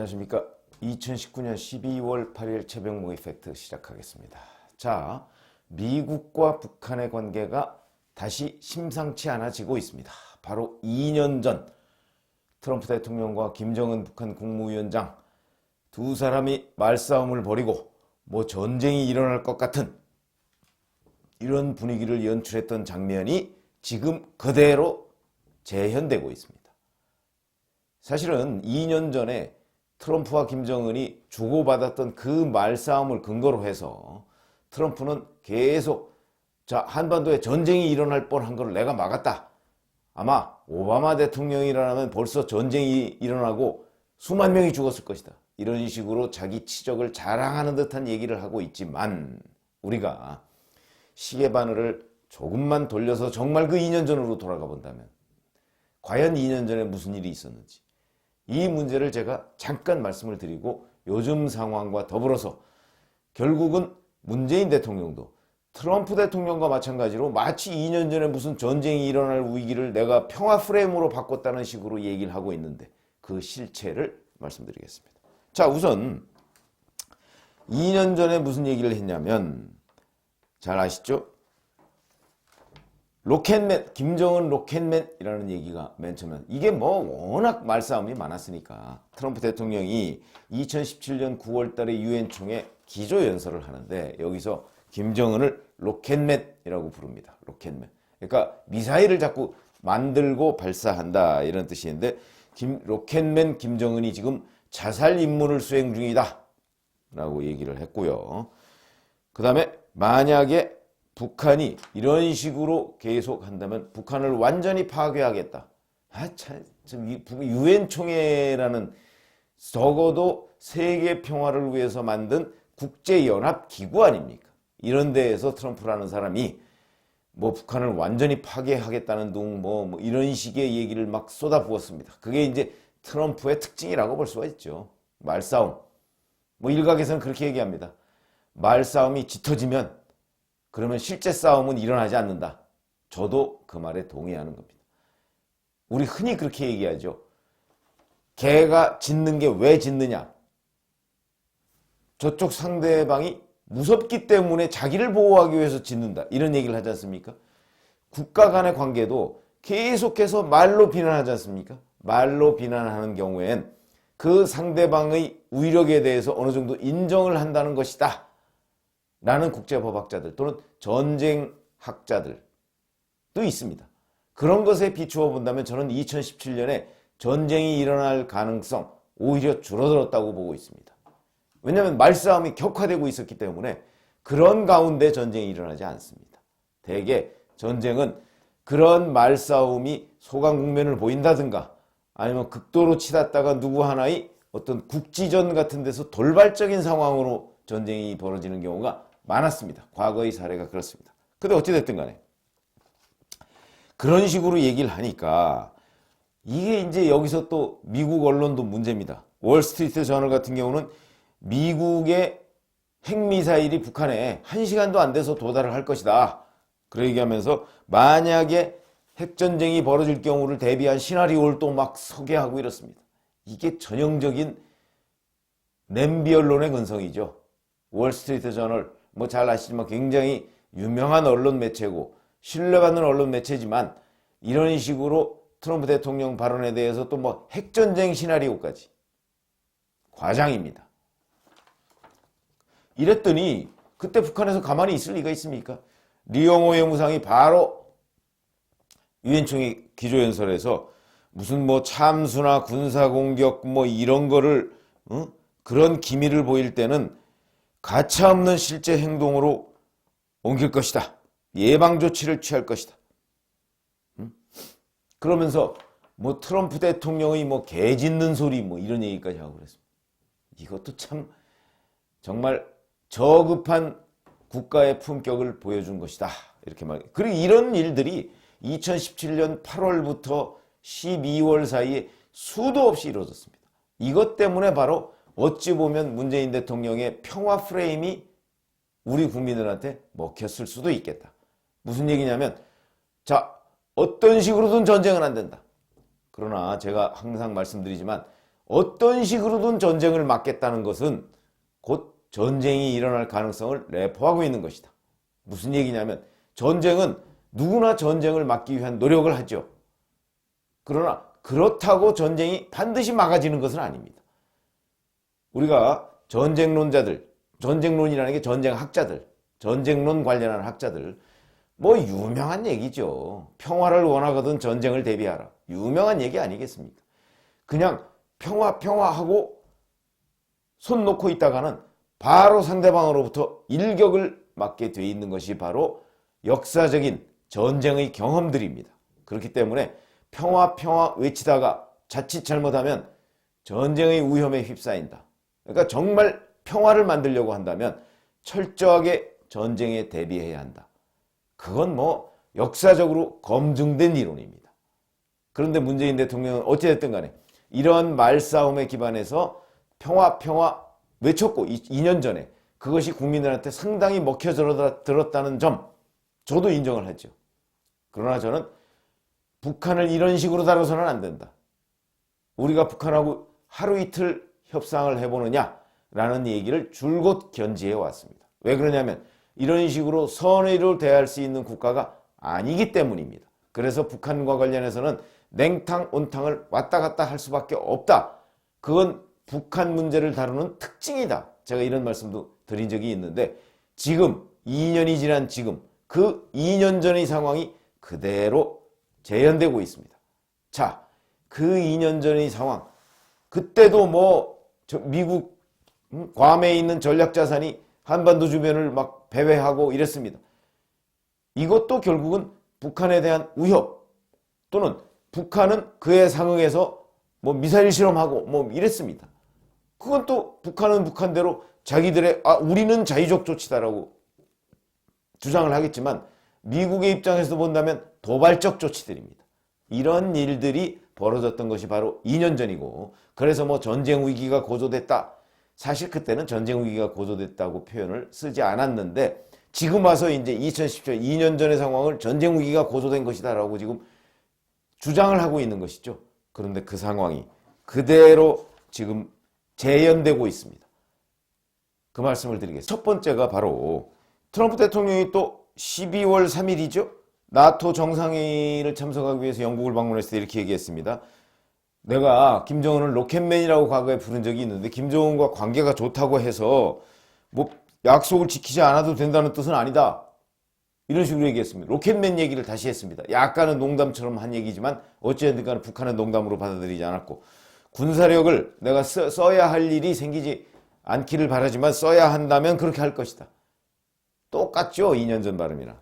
안녕하십니까. 2019년 12월 8일 최병목 이펙트 시작하겠습니다. 자, 미국과 북한의 관계가 다시 심상치 않아지고 있습니다. 바로 2년 전 트럼프 대통령과 김정은 북한 국무위원장 두 사람이 말싸움을 벌이고 전쟁이 일어날 것 같은 이런 분위기를 연출했던 장면이 지금 그대로 재현되고 있습니다. 사실은 2년 전에 트럼프와 김정은이 주고받았던 그 말싸움을 근거로 해서 트럼프는 계속 한반도에 전쟁이 일어날 뻔한 걸 내가 막았다. 아마 오바마 대통령이라면 벌써 전쟁이 일어나고 수만 명이 죽었을 것이다. 이런 식으로 자기 치적을 자랑하는 듯한 얘기를 하고 있지만 우리가 시계바늘을 조금만 돌려서 정말 그 2년 전으로 돌아가 본다면 과연 2년 전에 무슨 일이 있었는지 이 문제를 제가 잠깐 말씀을 드리고 요즘 상황과 더불어서 결국은 문재인 대통령도 트럼프 대통령과 마찬가지로 마치 2년 전에 무슨 전쟁이 일어날 위기를 내가 평화 프레임으로 바꿨다는 식으로 얘기를 하고 있는데 그 실체를 말씀드리겠습니다. 자, 우선 2년 전에 무슨 얘기를 했냐면 잘 아시죠? 로켓맨, 김정은 로켓맨이라는 얘기가 맨 처음에 이게 워낙 말싸움이 많았으니까 트럼프 대통령이 2017년 9월 달에 유엔 총회 기조연설을 하는데 여기서 김정은을 로켓맨이라고 부릅니다. 로켓맨. 그러니까 미사일을 자꾸 만들고 발사한다 이런 뜻인데 로켓맨 김정은이 지금 자살 임무를 수행 중이다 라고 얘기를 했고요. 그 다음에 만약에 북한이 이런 식으로 계속 한다면 북한을 완전히 파괴하겠다. 유엔 총회라는 적어도 세계 평화를 위해서 만든 국제연합기구 아닙니까? 이런 데에서 트럼프라는 사람이 북한을 완전히 파괴하겠다는 둥 이런 식의 얘기를 막 쏟아부었습니다. 그게 이제 트럼프의 특징이라고 볼 수가 있죠. 말싸움. 일각에서는 그렇게 얘기합니다. 말싸움이 짙어지면 그러면 실제 싸움은 일어나지 않는다. 저도 그 말에 동의하는 겁니다. 우리 흔히 그렇게 얘기하죠. 개가 짖는 게 왜 짖느냐? 저쪽 상대방이 무섭기 때문에 자기를 보호하기 위해서 짖는다. 이런 얘기를 하지 않습니까? 국가 간의 관계도 계속해서 말로 비난하지 않습니까? 말로 비난하는 경우엔 그 상대방의 위력에 대해서 어느 정도 인정을 한다는 것이다. 라는 국제법학자들 또는 전쟁학자들도 있습니다. 그런 것에 비추어 본다면 저는 2017년에 전쟁이 일어날 가능성 오히려 줄어들었다고 보고 있습니다. 왜냐하면 말싸움이 격화되고 있었기 때문에 그런 가운데 전쟁이 일어나지 않습니다. 대개 전쟁은 그런 말싸움이 소강 국면을 보인다든가 아니면 극도로 치닫다가 누구 하나의 어떤 국지전 같은 데서 돌발적인 상황으로 전쟁이 벌어지는 경우가 많았습니다. 과거의 사례가 그렇습니다. 근데 어찌됐든 간에 그런 식으로 얘기를 하니까 이게 이제 여기서 또 미국 언론도 문제입니다. 월스트리트 저널 같은 경우는 미국의 핵미사일이 북한에 1시간도 안 돼서 도달을 할 것이다. 그렇게 얘기하면서 만약에 핵전쟁이 벌어질 경우를 대비한 시나리오를 또 막 소개하고 이렇습니다. 이게 전형적인 냄비 언론의 근성이죠. 월스트리트 저널 잘 아시지만 굉장히 유명한 언론 매체고 신뢰받는 언론 매체지만 이런 식으로 트럼프 대통령 발언에 대해서 또 핵전쟁 시나리오까지 과장입니다. 이랬더니 그때 북한에서 가만히 있을 리가 있습니까? 리용호 외무상이 바로 유엔총회 기조연설에서 무슨 참수나 군사공격 이런 거를 그런 기미를 보일 때는 가차없는 실제 행동으로 옮길 것이다. 예방조치를 취할 것이다. 그러면서 트럼프 대통령의 개 짖는 소리 이런 얘기까지 하고 그랬습니다. 이것도 참 정말 저급한 국가의 품격을 보여준 것이다. 이렇게 그리고 이런 일들이 2017년 8월부터 12월 사이에 수도 없이 이루어졌습니다. 이것 때문에 바로 어찌 보면 문재인 대통령의 평화 프레임이 우리 국민들한테 먹혔을 수도 있겠다. 무슨 얘기냐면 어떤 식으로든 전쟁은 안 된다. 그러나 제가 항상 말씀드리지만 어떤 식으로든 전쟁을 막겠다는 것은 곧 전쟁이 일어날 가능성을 내포하고 있는 것이다. 무슨 얘기냐면 전쟁은 누구나 전쟁을 막기 위한 노력을 하죠. 그러나 그렇다고 전쟁이 반드시 막아지는 것은 아닙니다. 우리가 전쟁론자들, 전쟁론이라는 게 전쟁학자들, 전쟁론 관련한 학자들, 뭐 유명한 얘기죠. 평화를 원하거든 전쟁을 대비하라. 유명한 얘기 아니겠습니까? 그냥 평화하고 손 놓고 있다가는 바로 상대방으로부터 일격을 맞게 돼 있는 것이 바로 역사적인 전쟁의 경험들입니다. 그렇기 때문에 평화 외치다가 자칫 잘못하면 전쟁의 위험에 휩싸인다. 그러니까 정말 평화를 만들려고 한다면 철저하게 전쟁에 대비해야 한다. 그건 뭐 역사적으로 검증된 이론입니다. 그런데 문재인 대통령은 어찌됐든 간에 이러한 말싸움에 기반해서 평화 외쳤고 2년 전에 그것이 국민들한테 상당히 먹혀 들었다는 점 저도 인정을 했죠. 그러나 저는 북한을 이런 식으로 다뤄서는 안 된다. 우리가 북한하고 하루 이틀 협상을 해보느냐라는 얘기를 줄곧 견지해 왔습니다. 왜 그러냐면 이런 식으로 선의로 대할 수 있는 국가가 아니기 때문입니다. 그래서 북한과 관련해서는 냉탕 온탕을 왔다 갔다 할 수밖에 없다. 그건 북한 문제를 다루는 특징이다. 제가 이런 말씀도 드린 적이 있는데 지금 2년이 지난 지금 그 2년 전의 상황이 그대로 재현되고 있습니다. 자, 그 2년 전의 상황 그때도 뭐 미국 괌에 있는 전략자산이 한반도 주변을 막 배회하고 이랬습니다. 이것도 결국은 북한에 대한 우협 또는 북한은 그에 상응해서 뭐 미사일 실험하고 뭐 이랬습니다. 그건 또 북한은 북한대로 자기들의 우리는 자의적 조치다라고 주장을 하겠지만 미국의 입장에서 본다면 도발적 조치들입니다. 이런 일들이 벌어졌던 것이 바로 2년 전이고 그래서 뭐 전쟁 위기가 고조됐다. 사실 그때는 전쟁 위기가 고조됐다고 표현을 쓰지 않았는데 지금 와서 이제 2017년 2년 전의 상황을 전쟁 위기가 고조된 것이다라고 지금 주장을 하고 있는 것이죠. 그런데 그 상황이 그대로 지금 재현되고 있습니다. 그 말씀을 드리겠습니다. 첫 번째가 바로 트럼프 대통령이 또 12월 3일이죠. 나토 정상회의를 참석하기 위해서 영국을 방문했을 때 이렇게 얘기했습니다. 내가 김정은을 로켓맨이라고 과거에 부른 적이 있는데 김정은과 관계가 좋다고 해서 뭐 약속을 지키지 않아도 된다는 뜻은 아니다. 이런 식으로 얘기했습니다. 로켓맨 얘기를 다시 했습니다. 약간은 농담처럼 한 얘기지만 어찌됐든 간에 북한은 농담으로 받아들이지 않았고 군사력을 내가 써야 할 일이 생기지 않기를 바라지만 써야 한다면 그렇게 할 것이다. 똑같죠. 2년 전 발음이나.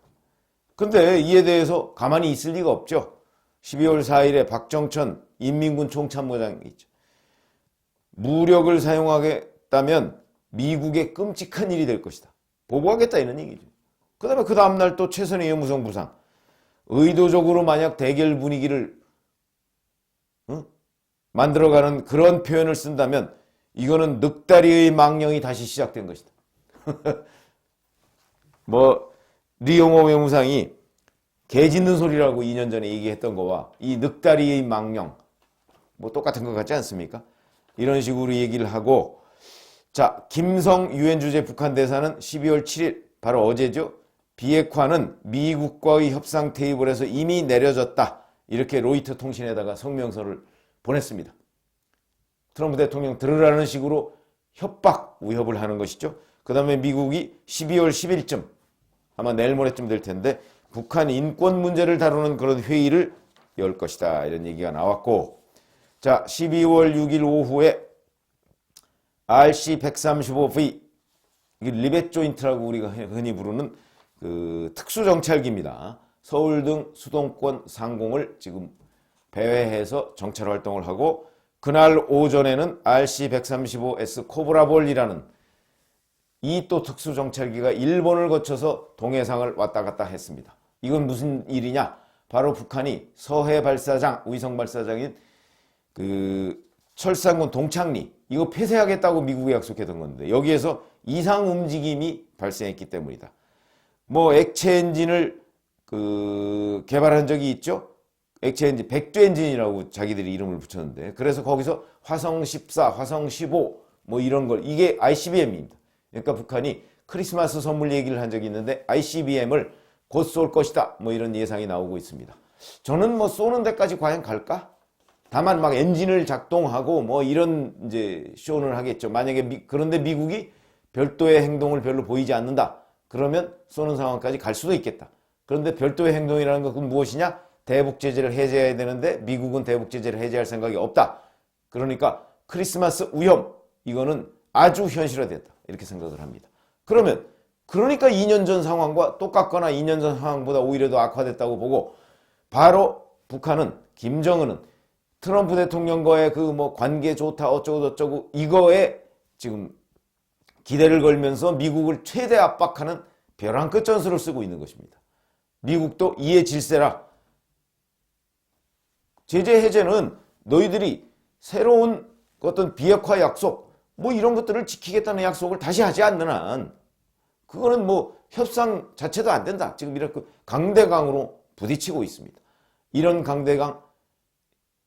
근데 이에 대해서 가만히 있을 리가 없죠. 12월 4일에 박정천 인민군 총참모장이 있죠. 무력을 사용하겠다면 미국의 끔찍한 일이 될 것이다. 보고하겠다 이런 얘기죠. 그 다음에 그 다음날 또 최선의 무성 부상. 의도적으로 만약 대결 분위기를 만들어가는 그런 표현을 쓴다면 이거는 늑다리의 망령이 다시 시작된 것이다. 뭐 리용호 외무상이 개 짖는 소리라고 2년 전에 얘기했던 거와 이 늑다리의 망령 뭐 똑같은 것 같지 않습니까? 이런 식으로 얘기를 하고 자 김성 유엔 주재 북한 대사는 12월 7일 바로 어제죠. 비핵화는 미국과의 협상 테이블에서 이미 내려졌다. 이렇게 로이터 통신에다가 성명서를 보냈습니다. 트럼프 대통령 들으라는 식으로 협박, 위협을 하는 것이죠. 그 다음에 미국이 12월 10일쯤 아마 내일 모레쯤 될 텐데 북한 인권 문제를 다루는 그런 회의를 열 것이다. 이런 얘기가 나왔고 자 12월 6일 오후에 RC-135V 리벳 조인트라고 우리가 흔히 부르는 그 특수정찰기입니다. 서울 등 수도권 상공을 지금 배회해서 정찰 활동을 하고 그날 오전에는 RC-135S 코브라볼이라는 이 또 특수정찰기가 일본을 거쳐서 동해상을 왔다 갔다 했습니다. 이건 무슨 일이냐? 바로 북한이 서해 발사장, 위성 발사장인 그 철산군 동창리 이거 폐쇄하겠다고 미국에 약속했던 건데 여기에서 이상 움직임이 발생했기 때문이다. 뭐 액체 엔진을 개발한 적이 있죠. 액체 엔진, 백두 엔진이라고 자기들이 이름을 붙였는데, 그래서 거기서 화성 14, 화성 15 뭐 이런 걸, 이게 ICBM입니다. 그러니까 북한이 크리스마스 선물 얘기를 한 적이 있는데 ICBM을 곧 쏠 것이다 뭐 이런 예상이 나오고 있습니다. 저는 뭐 쏘는 데까지 과연 갈까? 다만 막 엔진을 작동하고 뭐 이런 이제 쇼는 하겠죠. 만약에 그런데 미국이 별도의 행동을 별로 보이지 않는다, 그러면 쏘는 상황까지 갈 수도 있겠다. 그런데 별도의 행동이라는 것은 무엇이냐? 대북 제재를 해제해야 되는데 미국은 대북 제재를 해제할 생각이 없다. 그러니까 크리스마스 위험, 이거는 아주 현실화됐다, 이렇게 생각을 합니다. 그러니까 2년 전 상황과 똑같거나 2년 전 상황보다 오히려 더 악화됐다고 보고, 바로 북한은, 김정은은 트럼프 대통령과의 그 뭐 관계 좋다 어쩌고 저쩌고 이거에 지금 기대를 걸면서 미국을 최대 압박하는 벼랑 끝 전술을 쓰고 있는 것입니다. 미국도 이에 질세라. 제재 해제는 너희들이 새로운 어떤 비핵화 약속 뭐 이런 것들을 지키겠다는 약속을 다시 하지 않는 한 그거는 뭐 협상 자체도 안 된다. 지금 이렇게 강대강으로 부딪히고 있습니다. 이런 강대강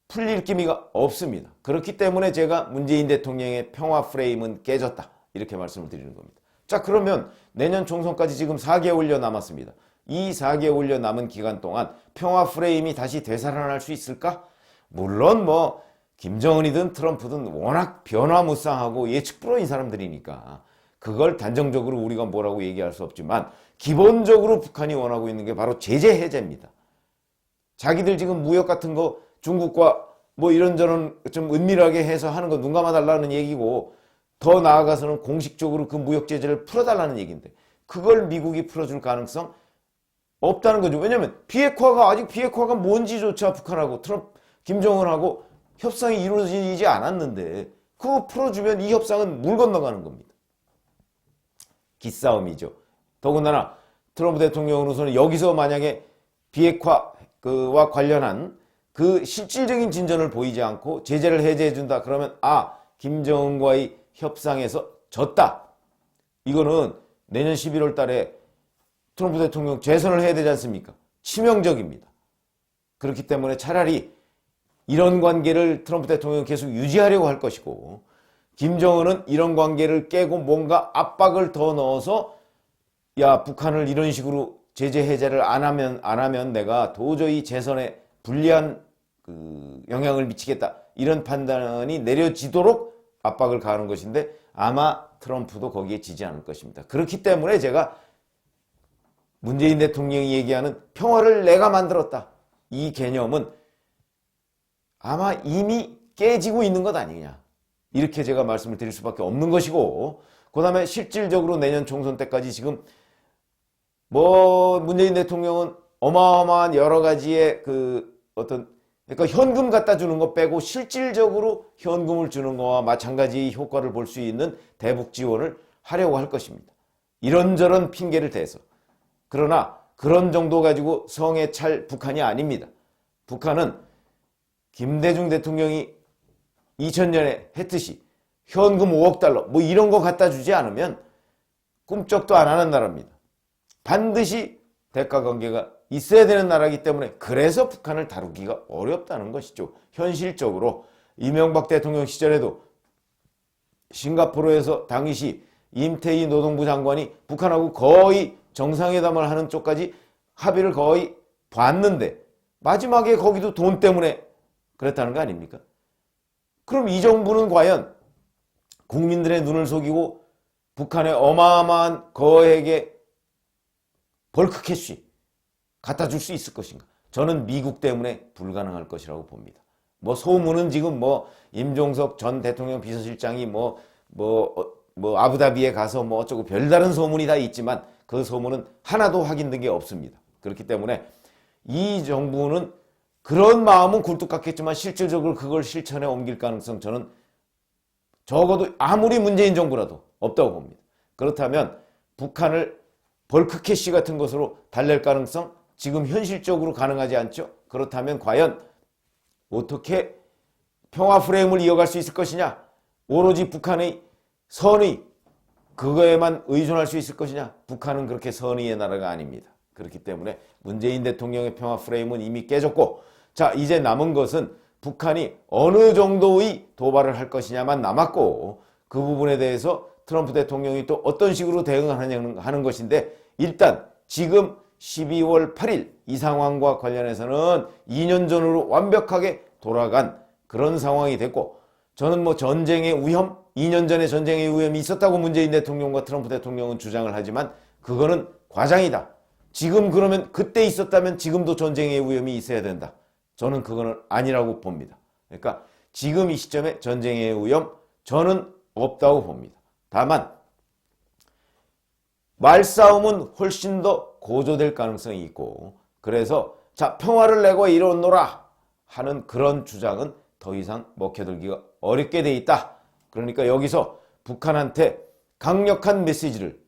풀릴 기미가 없습니다. 그렇기 때문에 제가 문재인 대통령의 평화 프레임은 깨졌다, 이렇게 말씀을 드리는 겁니다. 자, 그러면 내년 총선까지 지금 4개월여 남았습니다. 이 4개월여 남은 기간 동안 평화 프레임이 다시 되살아날 수 있을까? 물론 뭐 김정은이든 트럼프든 워낙 변화무쌍하고 예측 불허인 사람들이니까 그걸 단정적으로 우리가 뭐라고 얘기할 수 없지만, 기본적으로 북한이 원하고 있는 게 바로 제재 해제입니다. 자기들 지금 무역 같은 거 중국과 뭐 이런저런 좀 은밀하게 해서 하는 거 눈 감아달라는 얘기고, 더 나아가서는 공식적으로 그 무역 제재를 풀어달라는 얘기인데 그걸 미국이 풀어줄 가능성 없다는 거죠. 왜냐하면 아직 비핵화가 뭔지조차 북한하고 김정은하고 협상이 이루어지지 않았는데 그거 풀어주면 이 협상은 물 건너가는 겁니다. 기싸움이죠. 더군다나 트럼프 대통령으로서는 여기서 만약에 비핵화와 관련한 그 실질적인 진전을 보이지 않고 제재를 해제해준다 그러면 김정은과의 협상에서 졌다. 이거는 내년 11월 달에 트럼프 대통령 재선을 해야 되지 않습니까? 치명적입니다. 그렇기 때문에 차라리 이런 관계를 트럼프 대통령은 계속 유지하려고 할 것이고, 김정은은 이런 관계를 깨고 뭔가 압박을 더 넣어서 야, 북한을 이런 식으로 제재 해제를 안 하면 내가 도저히 재선에 불리한 그 영향을 미치겠다, 이런 판단이 내려지도록 압박을 가하는 것인데 아마 트럼프도 거기에 지지 않을 것입니다. 그렇기 때문에 제가 문재인 대통령이 얘기하는 평화를 내가 만들었다, 이 개념은 아마 이미 깨지고 있는 것 아니냐, 이렇게 제가 말씀을 드릴 수밖에 없는 것이고, 그 다음에 실질적으로 내년 총선 때까지 지금 뭐 문재인 대통령은 어마어마한 여러 가지의 그러니까 현금 갖다 주는 거 빼고 실질적으로 현금을 주는 거와 마찬가지 효과를 볼 수 있는 대북 지원을 하려고 할 것입니다. 이런저런 핑계를 대서. 그러나 그런 정도 가지고 성에 찰 북한이 아닙니다. 북한은 김대중 대통령이 2000년에 했듯이 현금 5억 달러 뭐 이런 거 갖다 주지 않으면 꿈쩍도 안 하는 나라입니다. 반드시 대가관계가 있어야 되는 나라이기 때문에, 그래서 북한을 다루기가 어렵다는 것이죠. 현실적으로 이명박 대통령 시절에도 싱가포르에서 당시 임태희 노동부 장관이 북한하고 거의 정상회담을 하는 쪽까지 합의를 거의 봤는데 마지막에 거기도 돈 때문에 그랬다는 거 아닙니까? 그럼 이 정부는 과연 국민들의 눈을 속이고 북한의 어마어마한 거액의 벌크 캐시 갖다 줄 수 있을 것인가? 저는 미국 때문에 불가능할 것이라고 봅니다. 뭐 소문은 지금 뭐 임종석 전 대통령 비서실장이 아부다비에 가서 뭐 어쩌고 별다른 소문이 다 있지만 그 소문은 하나도 확인된 게 없습니다. 그렇기 때문에 이 정부는 그런 마음은 굴뚝 같겠지만 실질적으로 그걸 실천에 옮길 가능성 저는 적어도 아무리 문재인 정부라도 없다고 봅니다. 그렇다면 북한을 벌크캐시 같은 것으로 달랠 가능성 지금 현실적으로 가능하지 않죠. 그렇다면 과연 어떻게 평화 프레임을 이어갈 수 있을 것이냐, 오로지 북한의 선의 그거에만 의존할 수 있을 것이냐. 북한은 그렇게 선의의 나라가 아닙니다. 그렇기 때문에 문재인 대통령의 평화 프레임은 이미 깨졌고 자, 이제 남은 것은 북한이 어느 정도의 도발을 할 것이냐만 남았고, 그 부분에 대해서 트럼프 대통령이 또 어떤 식으로 대응하는 것인데, 일단 지금 12월 8일 이 상황과 관련해서는 2년 전으로 완벽하게 돌아간 그런 상황이 됐고, 저는 뭐 전쟁의 위험, 2년 전에 전쟁의 위험이 있었다고 문재인 대통령과 트럼프 대통령은 주장을 하지만 그거는 과장이다. 지금 그러면 그때 있었다면 지금도 전쟁의 위험이 있어야 된다. 저는 그거는 아니라고 봅니다. 그러니까 지금 이 시점에 전쟁의 위험 저는 없다고 봅니다. 다만 말싸움은 훨씬 더 고조될 가능성이 있고, 그래서 자, 평화를 내고 이뤄놓으라 하는 그런 주장은 더 이상 먹혀들기가 어렵게 돼 있다. 그러니까 여기서 북한한테 강력한 메시지를,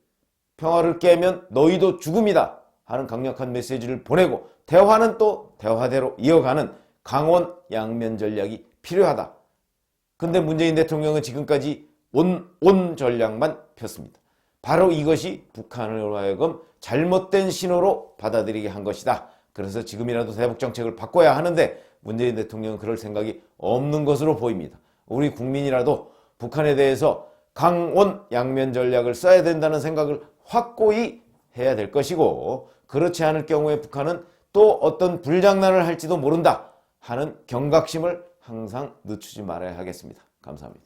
평화를 깨면 너희도 죽음이다 하는 강력한 메시지를 보내고, 대화는 또 대화대로 이어가는 강원 양면 전략이 필요하다. 근데 문재인 대통령은 지금까지 온 전략만 폈습니다. 바로 이것이 북한으로 하여금 잘못된 신호로 받아들이게 한 것이다. 그래서 지금이라도 대북 정책을 바꿔야 하는데 문재인 대통령은 그럴 생각이 없는 것으로 보입니다. 우리 국민이라도 북한에 대해서 강원 양면 전략을 써야 된다는 생각을 확고히 해야 될 것이고, 그렇지 않을 경우에 북한은 또 어떤 불장난을 할지도 모른다 하는 경각심을 항상 늦추지 말아야 하겠습니다. 감사합니다.